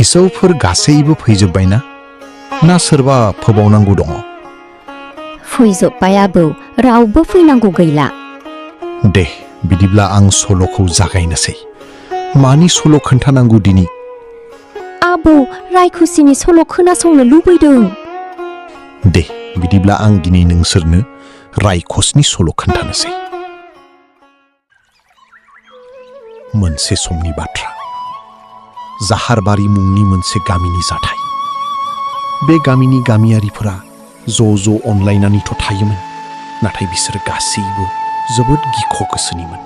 फिसौफोर गासैबो फैजोब्बायना ना सोरबा फोबावनांगौ दङ? फैजोब्बाय आबौ, रावबो फैनांगौ गैला। दे बिदिब्ला आं सल'खौ जागायनोसै। मानि सल' खोन्थानांगौ दिनि? आबौ, रायख'सिनि सल' खोनासंनो लुबैदों। दे बिदिब्ला आं दिनै नोंसोरनो रायख'सनि सल' खोन्थानोसै। मोनसे समनि बाथ्रा। जाहारबारि मुंनि मोनसे गामिनि जाथाय। बे गामिनि गामियारिफोरा ज' अनलायनानैथ' थायोमोन, नाथाय बिसोर गासैबो जोबोद गिख' गोसोनिमोन।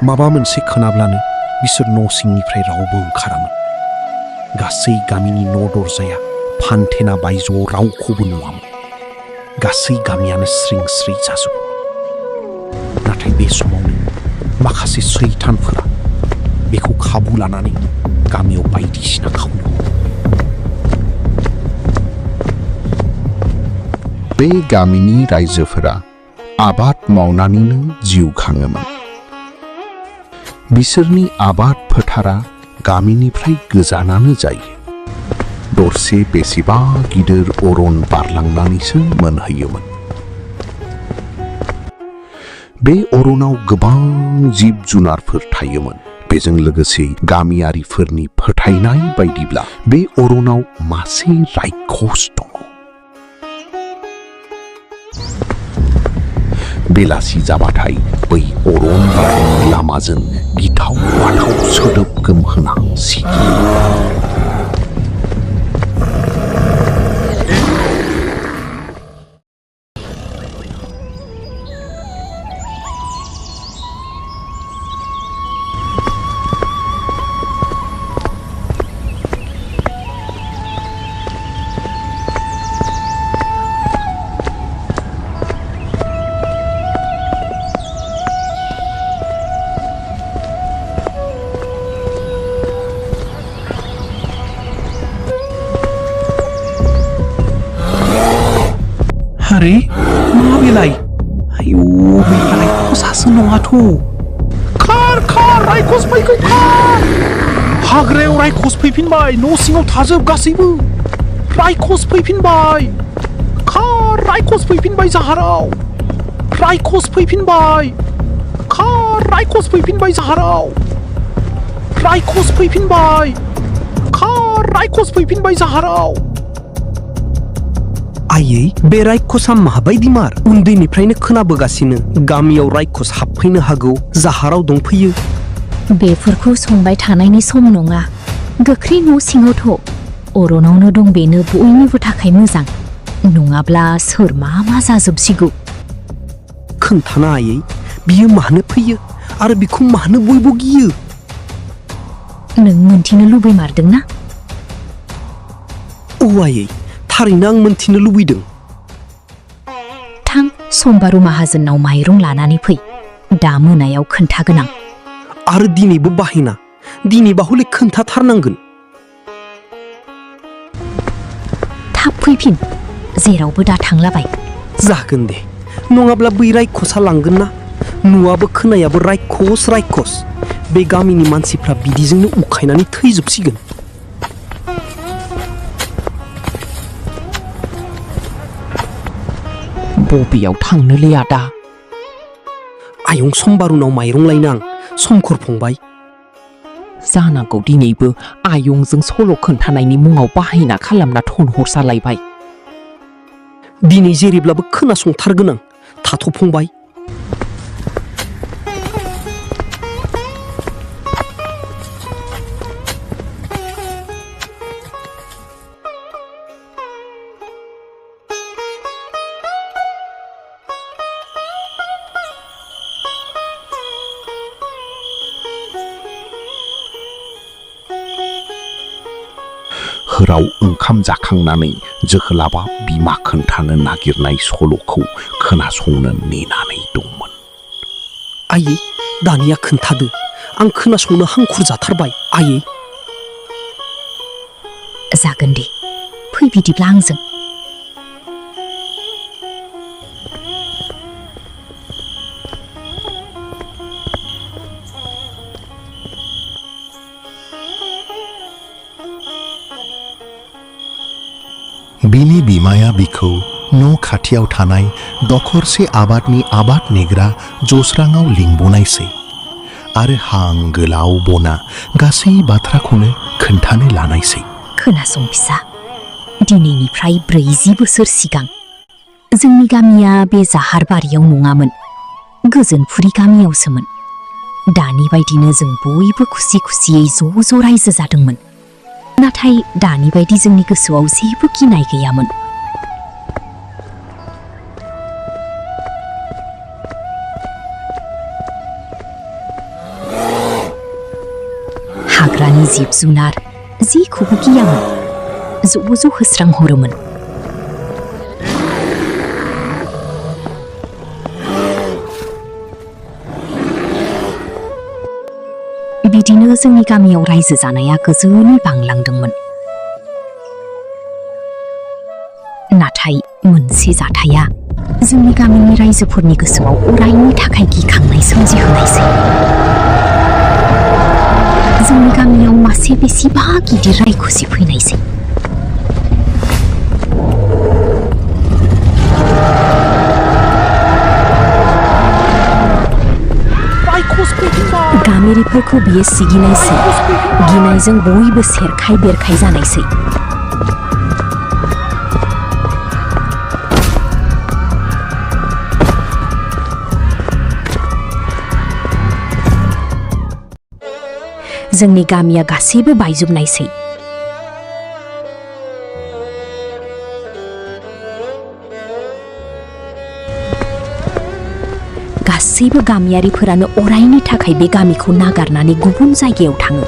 माबा मोनसे खोनाब्लानो बिसोर न' सिंनिफ्राय रावबो ओंखारामोन। गासै गामिनि न' दरजाया फान्थेना बायजोआव रावखौबो नुवामोन। गासै गामियानो स्रिं स्रि जाजोबोमोन। नाथाय बे समावनो माखासे सैतानफोरा बेखौ खाबु लानानै गामियाव बायदिसिना खावनो। बे गामिनि रायजोफोरा आबाद मावनानैनो जिउ खाङोमोन। बिसोरनि आबाद फोथारा गामिनिफ्राय गोजानानो जायो। दरसे बेसेबा गिदिर अरन बारलांनानैसो मोनहैयोमोन। बे अरनाव गोबां जिब जुनारफोर थायोमोन। बेजों लोगोसे गामियारिफोरनि फोथायनाय बायदिब्ला बे अरनाव मासे रायख'स दङ। बेलासि जाबाथाय बै अरन बारनाय लामाजों गिथाव बाथाव सोदोब गोमहोना सिगियो। आरे मा बेलाय? आयौ, बे रायख'सासो नङाथ'। खार रायख'स फैखो, खार! हाग्रायाव रायख'स फैफिनबाय। न' सिङाव थाजोब गासैबो। रायख'स फैफिनबाय। खार, रायख'स फैफिनबाय जाहाराव। रायख'स फैफिनबाय। खार, रायख'स फैफिनबाय जाहाराव। रायख'स फैफिनबाय। खार, रायख'स फैफिनबाय जाहाराव। आयै, बे रायख'सा माबायदि मार? उन्दैनिफ्रायनो खोनाबोगासिनो गामियाव रायख'स हाबफैनो हागौ, जाहाराव दंफैयो। बेफोरखौ संबाय थानायनि सम नङा। गोख्रै न' सिङावथ'। अरनावनो दं, बेनो बयनिबो थाखाय मोजां। नङाब्ला सोर मा जाजोबसिगौ। खोन्थाना आयै, बियो मानो फैयो आरो बिखौ मानो बयबो गियो? नों मोनथिनो लुबैमारदोंना? औ आयै, थारैनो आं मोनथिनो लुबैदों। थां, समबारु माहाजोननाव माइरं लानानै फै। दा मोनायाव खोन्थागोन आं। आरो दिनैबो बाहायना। दिनैबा हले खोन्थाथारनांगोन। थाब फैफिन, जेरावबो दा थांलाबाय। जागोन दे, नङाब्ला बै रायख'सा लांगोन ना। नुवाबो खोनायाबो रायख'स। बे गामिनि मानसिफ्रा बिदिजोंनो उखायनानै थैजोबसिगोन। बबेयाव थांनोलै आदा? आयं, समबारुनाव माइरं लायनो आं। समखर फंबाय। जानांगौ दिनैबो आयंजों सल' खोन्थानायनि मुङाव बाहायना खालामना थनहर जालायबाय। दिनै जेरैब्लाबो खोनासंथारगोन आं। थाथ' फंबाय। हराव ओंखाम जाखांनानै जोहोलावा बिमा खोन्थानो नागिरनाय सल'खौ खोनासंनो नेनानै दंमोन। आयै, दानिया खोन्थादो। आं खोनासंनो हांखुर जाथारबाय आयै। जागोन दे, फै बिदिब्ला आंजों। बिमाया बिखौ न' खाथियाव थानाय दखरसे आबादनि आबाद नेग्रा जस्राङाव लिंबोनायसै आरो हां गोलाव बना गासै बाथ्राखौनो खोन्थानो लानायसै। खोनासं फिसा, दिनैनिफ्राय 40 बोसोर सिगां जोंनि गामिया बे जाहारबारियाव नङामोन, गोजोनफुरि गामियावसोमोन। दानि बायदिनो जों बयबो खुसि खुसियै ज' रायजो जादोंमोन। नाथाय दानि बायदि जोंनि गोसोआव जेबो गिनाय गैयामोन। हाग्रानि जिब जुनार जेखौबो गियामोन, ज' होस्रांहरोमोन। बिदिनो जोंनि गामियाव रायजो जानाया गोजोनै बांलांदोंमोन। नाथाय मोनसे जाथाया जोंनि गामिनि रायजोफोरनि गोसोआव अरायनि थाखाय गिखांनाय सोमजिहोनायसै। जोंनि गामियाव मासे बेसेबा गिदिर रायख'सि फैनायसै। गामिरिफोरखौ बियो सिगिनायसै। गिनायजों बयबो सेरखाय बेरखाय जानायसै। जोंनि गामिया गासैबो बायजोबनायसै। गासैबो गामियारिफोरानो अरायनि थाखाय बे गामिखौ नागारनानै गुबुन जायगायाव थाङो।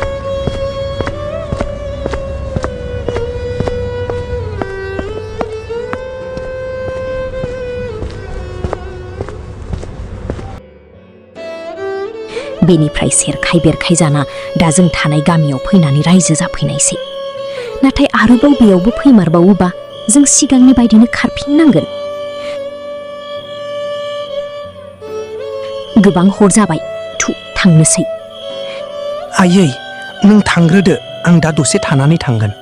बेनिफ्राय सेरखाय बेरखाय जाना दा जों थानाय गामियाव फैनानै रायजो जाफैनायसै। नाथाय आरोबाव बेयावबो फैमारबावोबा जों सिगांनि बायदिनो खारफिननांगोन। गोबां हर जाबाय, थांनोसै। आयै, नों थांग्रोदो, आं दा दसे थानानै थांगोन।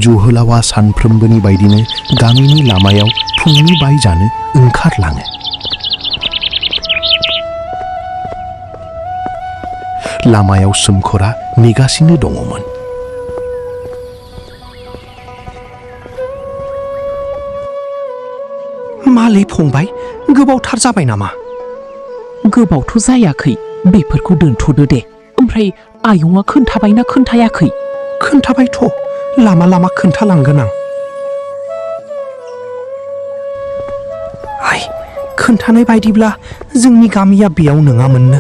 जोहोलावा सानफ्रोमबोनि बायदिनो गामिनि लामायाव फुंनि बाय जानो ओंखारलाङो। लामायाव सोमखोरा नेगासिनो दङमोन। मालै फंबाय, गोबावथार जाबाय नामा? गोबावथ' जायाखै, बेफोरखौ दोनथ'दो दे। ओमफ्राय आयंआ खोन्थाबायना खोन्थायाखै? खोन्थाबायथ', लामा लामा खोन्थालांगोन आं। आइ, खोन्थानाय बायदिब्ला जोंनि गामिया बेयाव नङामोननो।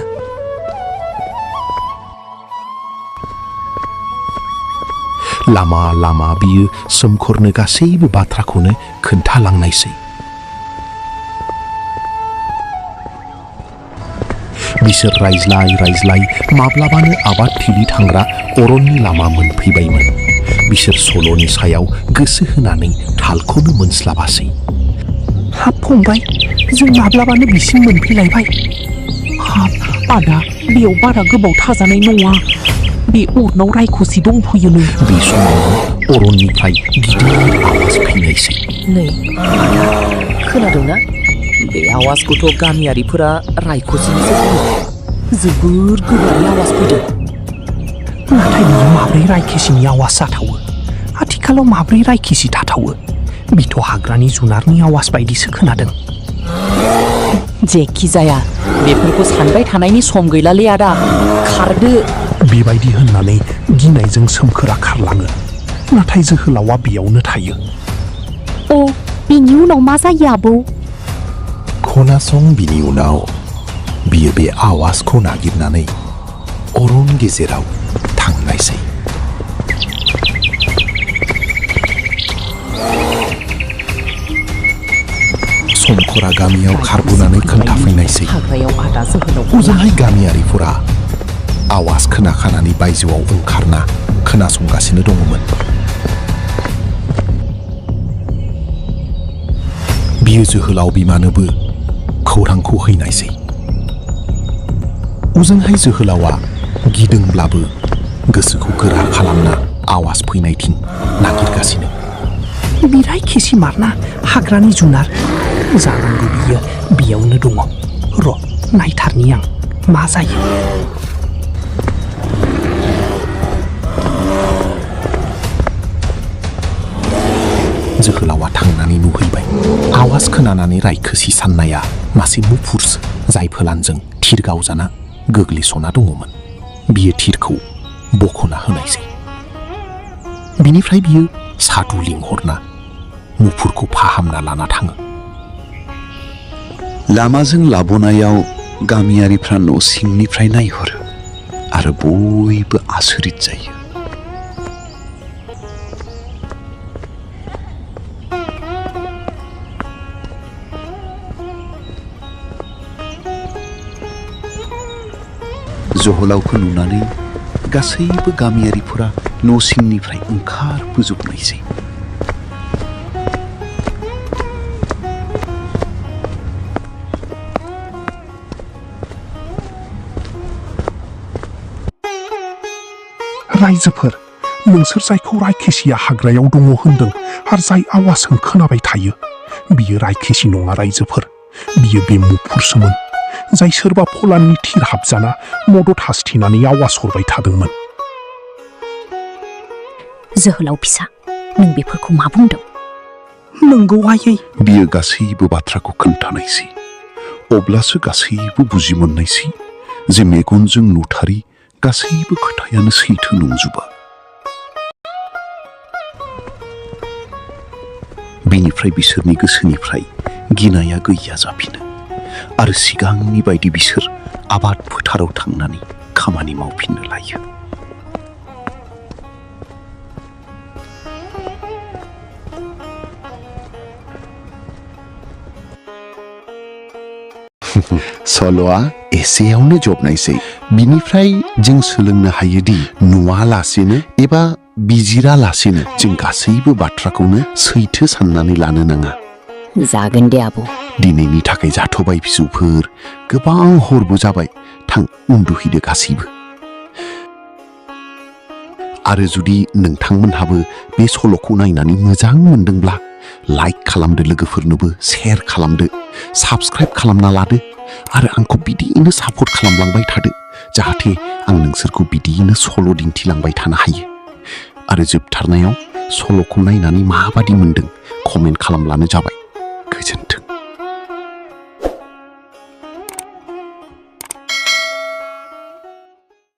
लामा लामा बियो सोमखोरनो गासैबो बाथ्राखौनो खोन्थालांनायसै। बिसोर रायज्लाय रायज्लाय माब्लाबानो आबादथिलि थांग्रा अरननि लामा मोनफैबायमोन। बिसोर सल'नि सायाव गोसो होनानै थालखौनो मोनस्लाबासै। हाब फंबाय, जों माब्लाबानो बिसिम मोनफैलायबाय। हाब आदा, बेयाव बारा गोबाव थाजानाय नङा। बे अरनाव रायख'सि दंफैयोनो। बे समाव अरननिफ्राय गिदिर आवाज फैनायसै। नै आदा, खोनादोंना? बे आवाजखौथ' गामियारिफोरा रायख'सिनिसो बुङो। जोबोर गोबारै आवाज फैदों। नाथाय बियो माब्रै रायखेसिनि आवाज जाथावो? आथिखालाव माब्रै रायखेसि थाथावो? बिथ' हाग्रानि जुनारनि आवाज बायदिसो खोनादों। जेखि जाया, बेफोरखौ सानबाय थानायनि सम गैलालै आदा, खारदो। बेबायदि होननानै गिनायजों सोमखोरा खारलाङो। नाथाय जोहोलावा बेयावनो थायो। अ, बेनि उनाव मा जायो आबौ? खोनासं, बिनि उनाव बियो बे आवाजखौ नागिरनानै अरन गेजेराव थांनायसै। समखरा गामियाव खारबोनानै खोन्थाफैनायसै। हाग्रायाव आदा जोहोलाव ओजोंहाय गामियारिफोरा आवाज खोनाखानानै बायजोआव ओंखारना खोनासंगासिनो दङमोन। बियो जोहोलाव बिमानोबो खौरांखौ हैनायसै। ओजोंहाय जोहोलावा गिदोंब्लाबो गोसोखौ गोरा खालामना आवाज फैनायथिं नागिरगासिनो। बिराय खेसि मारना हाग्रानि जुनार जानांगौ बियो बेयावनो दङ। र' नायथारनि आं मा जायो। जोहोलावा थांनानै नुहैबाय। आवाज खोनानानै रायखोसि साननाया मासे मुफुरसो जाय फोलानजों थिर गावजाना गोग्लैस'ना दङमोन। बियो थिरखौ बख'ना होनायसै। बिनिफ्राय बियो सादु लिंहरना मुफुरखौ फाहामना लाना थाङो। लामाजों लाबोनायाव गामियारिफ्रा न' सिंनिफ्राय नायहरो आरो बयबो आसरित जायो। जोहोलावखौ नुनानै गासैबो गामियारिफोरा न' सिंनिफ्राय ओंखारबोजोबनायसै। रायजोफोर, नोंसोर जायखौ रायखेसिया हाग्रायाव दङ होनदों आरो जाय आवाजजों खोनाबाय थायो, बियो रायखेसि नङा रायजोफोर। बियो बे मुफुरसोमोन जाय सोरबा फलाननि थिर हाबजाना मदद हास्थेनानै आवाज हरबाय थादोंमोन। जोहोलाव फिसा, नों बेफोरखौ मा बुंदों? नंगौ आयै। बियो गासैबो बाथ्राखौ खोन्थानायसै। अब्लासो गासैबो बुजि मोननायसै जे मेगनजों नुथारि गासैबो खोथायानो सैथो नंजोबा। बेनिफ्राय बिसोरनि गोसोनिफ्राय गिनाया गैया जाफिनो आरो सिगांनि बायदि बिसोर आबाद फोथाराव थांनानै खामानि मावफिननो लायो। सल'आ एसेयावनो जोबनायसै। बिनिफ्राय जों सोलोंनो हायोदि नुवालासेनो एबा बिजिरालासेनो जों गासैबो बाथ्राखौनो सैथो साननानै लानो नाङा। जागोन दे आब'। दिनैनि थाखाय जाथ'बाय फिसौफोर, गोबां हरबो जाबाय। थां उन्दुहैदो गासैबो। आरो जुदि नोंथांमोनहाबो बे सल'खौ नायनानै मोजां मोनदोंब्ला लाइक खालामदो, लोगोफोरनोबो शेयार खालामदो, साबस्क्राइब खालामना लादो आरो आंखौ बिदियैनो सापर्ट खालामलांबाय थादो जाहाथे आं नोंसोरखौ बिदियैनो सल' दिन्थिलांबाय थानो हायो। आरो जोबथारनायाव सल'खौ नायनानै माबादि मोनदों कमेन्ट खालामब्लानो जाबाय। गोजोन्थों।